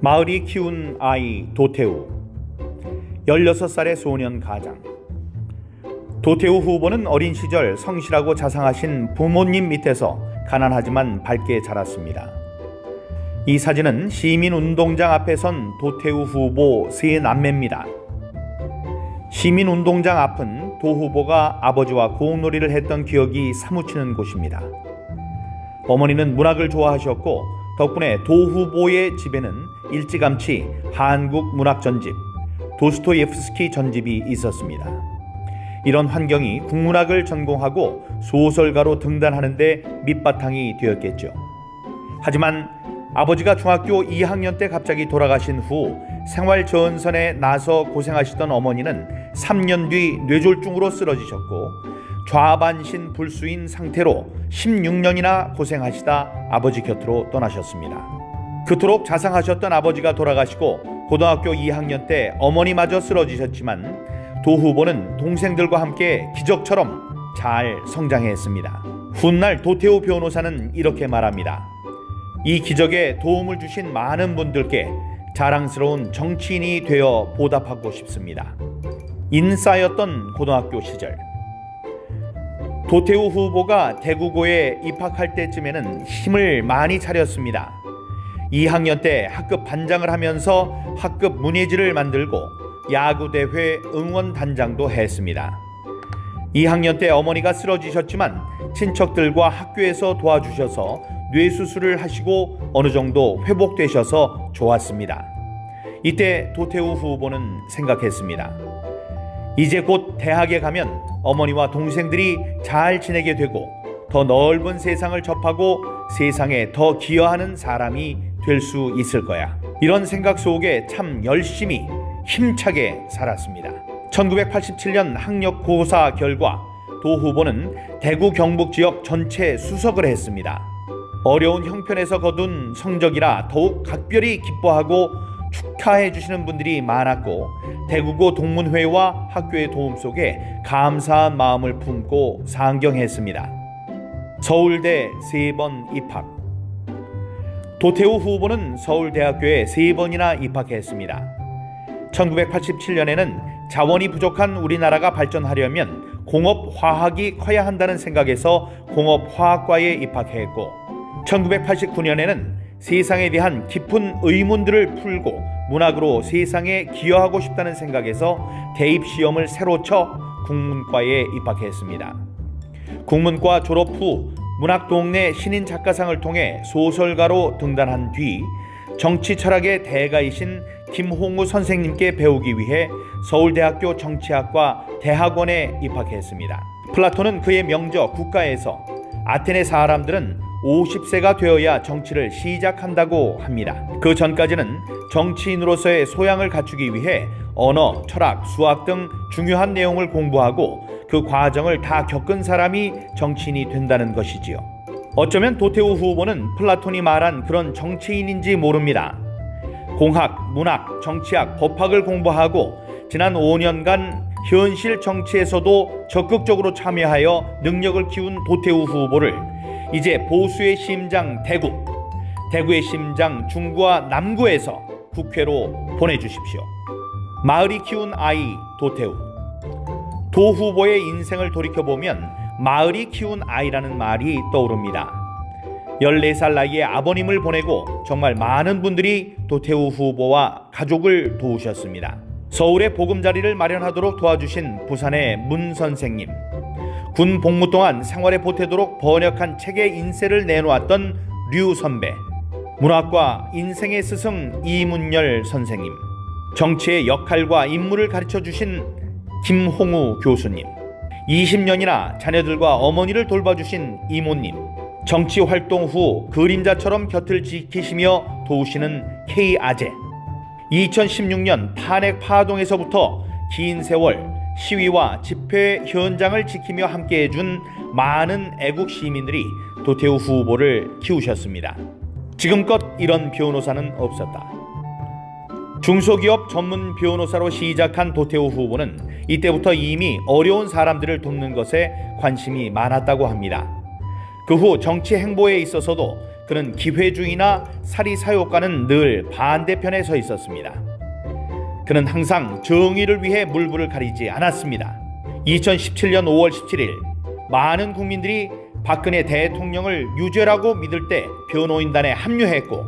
마을이 키운 아이 도태우. 16살의 소년 가장. 도태우 후보는 어린 시절 성실하고 자상하신 부모님 밑에서 가난하지만 밝게 자랐습니다. 이 사진은 시민운동장 앞에 선 도태우 후보 세 남매입니다. 시민운동장 앞은 도 후보가 아버지와 공놀이를 했던 기억이 사무치는 곳입니다. 어머니는 문학을 좋아하셨고 덕분에 도 후보의 집에는 일찌감치 한국 문학 전집, 도스토옙스키 전집이 있었습니다. 이런 환경이 국문학을 전공하고 소설가로 등단하는 데 밑바탕이 되었겠죠. 하지만 아버지가 중학교 2학년 때 갑자기 돌아가신 후 생활 전선에 나서 고생하시던 어머니는 3년 뒤 뇌졸중으로 쓰러지셨고 좌반신 불수인 상태로 16년이나 고생하시다 아버지 곁으로 떠나셨습니다. 그토록 자상하셨던 아버지가 돌아가시고 고등학교 2학년 때 어머니마저 쓰러지셨지만 도 후보는 동생들과 함께 기적처럼 잘 성장했습니다. 훗날 도태우 변호사는 이렇게 말합니다. 이 기적에 도움을 주신 많은 분들께 자랑스러운 정치인이 되어 보답하고 싶습니다. 인싸였던 고등학교 시절. 도태우 후보가 대구고에 입학할 때쯤에는 힘을 많이 차렸습니다. 2학년 때 학급 반장을 하면서 학급 문예지를 만들고 야구대회 응원단장도 했습니다. 2학년 때 어머니가 쓰러지셨지만 친척들과 학교에서 도와주셔서 뇌수술을 하시고 어느 정도 회복되셔서 좋았습니다. 이때 도태우 후보는 생각했습니다. 이제 곧 대학에 가면 어머니와 동생들이 잘 지내게 되고 더 넓은 세상을 접하고 세상에 더 기여하는 사람이 될 수 있을 거야. 이런 생각 속에 참 열심히 힘차게 살았습니다. 1987년 학력고사 결과 도 후보는 대구 경북 지역 전체 수석을 했습니다. 어려운 형편에서 거둔 성적이라 더욱 각별히 기뻐하고 축하해 주시는 분들이 많았고 대구고 동문회와 학교의 도움 속에 감사한 마음을 품고 상경했습니다. 서울대 3번 입학. 도태우 후보는 서울대학교에 3번이나 입학했습니다. 1987년에는 자원이 부족한 우리나라가 발전하려면 공업화학이 커야 한다는 생각에서 공업화학과에 입학했고 1989년에는 세상에 대한 깊은 의문들을 풀고 문학으로 세상에 기여하고 싶다는 생각에서 대입시험을 새로 쳐 국문과에 입학했습니다. 국문과 졸업 후 문학동네 신인 작가상을 통해 소설가로 등단한 뒤 정치 철학의 대가이신 김홍우 선생님께 배우기 위해 서울대학교 정치학과 대학원에 입학했습니다. 플라톤은 그의 명저 국가에서 아테네 사람들은 50세가 되어야 정치를 시작한다고 합니다. 그 전까지는 정치인으로서의 소양을 갖추기 위해 언어, 철학, 수학 등 중요한 내용을 공부하고 그 과정을 다 겪은 사람이 정치인이 된다는 것이지요. 어쩌면 도태우 후보는 플라톤이 말한 그런 정치인인지 모릅니다. 공학, 문학, 정치학, 법학을 공부하고 지난 5년간 현실 정치에서도 적극적으로 참여하여 능력을 키운 도태우 후보를 이제 보수의 심장 대구, 대구의 심장 중구와 남구에서 국회로 보내주십시오. 마을이 키운 아이 도태우. 도 후보의 인생을 돌이켜보면 마을이 키운 아이라는 말이 떠오릅니다. 14살 나이에 아버님을 보내고 정말 많은 분들이 도태우 후보와 가족을 도우셨습니다. 서울에 보금자리를 마련하도록 도와주신 부산의 문 선생님, 군 복무 동안 생활에 보태도록 번역한 책의 인쇄를 내놓았던 류 선배, 문학과 인생의 스승 이문열 선생님, 정치의 역할과 인물을 가르쳐주신 김홍우 교수님, 20년이나 자녀들과 어머니를 돌봐주신 이모님, 정치 활동 후 그림자처럼 곁을 지키시며 도우시는 K 아재, 2016년 탄핵 파동에서부터 긴 세월 시위와 집회 현장을 지키며 함께해준 많은 애국 시민들이 도태우 후보를 키우셨습니다. 지금껏 이런 변호사는 없었다. 중소기업 전문 변호사로 시작한 도태우 후보는 이때부터 이미 어려운 사람들을 돕는 것에 관심이 많았다고 합니다. 그 후 정치 행보에 있어서도 그는 기회주의나 사리사욕과는 늘 반대편에 서 있었습니다. 그는 항상 정의를 위해 물불을 가리지 않았습니다. 2017년 5월 17일 많은 국민들이 박근혜 대통령을 유죄라고 믿을 때 변호인단에 합류했고,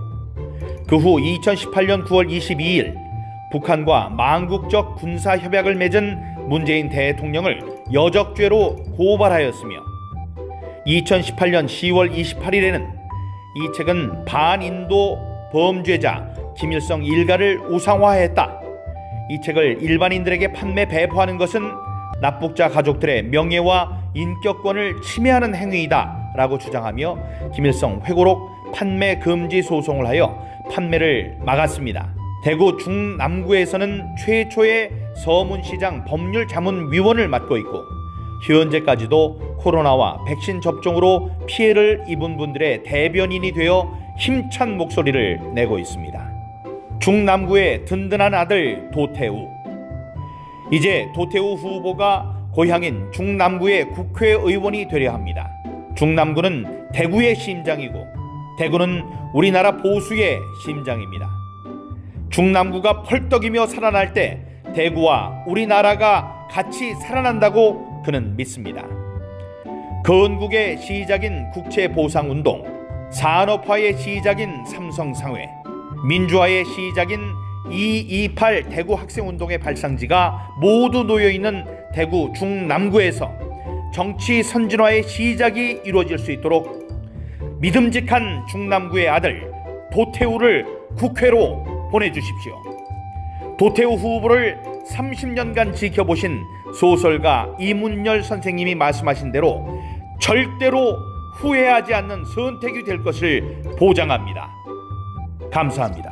그 후 2018년 9월 22일 북한과 망국적 군사협약을 맺은 문재인 대통령을 여적죄로 고발하였으며, 2018년 10월 28일에는 이 책은 반인도 범죄자 김일성 일가를 우상화했다, 이 책을 일반인들에게 판매 배포하는 것은 납북자 가족들의 명예와 인격권을 침해하는 행위이다 라고 주장하며 김일성 회고록 판매 금지 소송을 하여 판매를 막았습니다. 대구 중남구에서는 최초의 서문시장 법률자문위원을 맡고 있고, 현재까지도 코로나와 백신 접종으로 피해를 입은 분들의 대변인이 되어 힘찬 목소리를 내고 있습니다. 중남구의 든든한 아들 도태우. 이제 도태우 후보가 고향인 중남구의 국회의원이 되려 합니다. 중남구는 대구의 심장이고 대구는 우리나라 보수의 심장입니다. 중남구가 펄떡이며 살아날 때 대구와 우리나라가 같이 살아난다고 그는 믿습니다. 건국의 시작인 국채보상운동, 산업화의 시작인 삼성상회, 민주화의 시작인 228 대구 학생운동의 발상지가 모두 놓여있는 대구 중남구에서 정치 선진화의 시작이 이루어질 수 있도록 믿음직한 중남구의 아들 도태우를 국회로 보내주십시오. 도태우 후보를 30년간 지켜보신 소설가 이문열 선생님이 말씀하신 대로 절대로 후회하지 않는 선택이 될 것을 보장합니다. 감사합니다.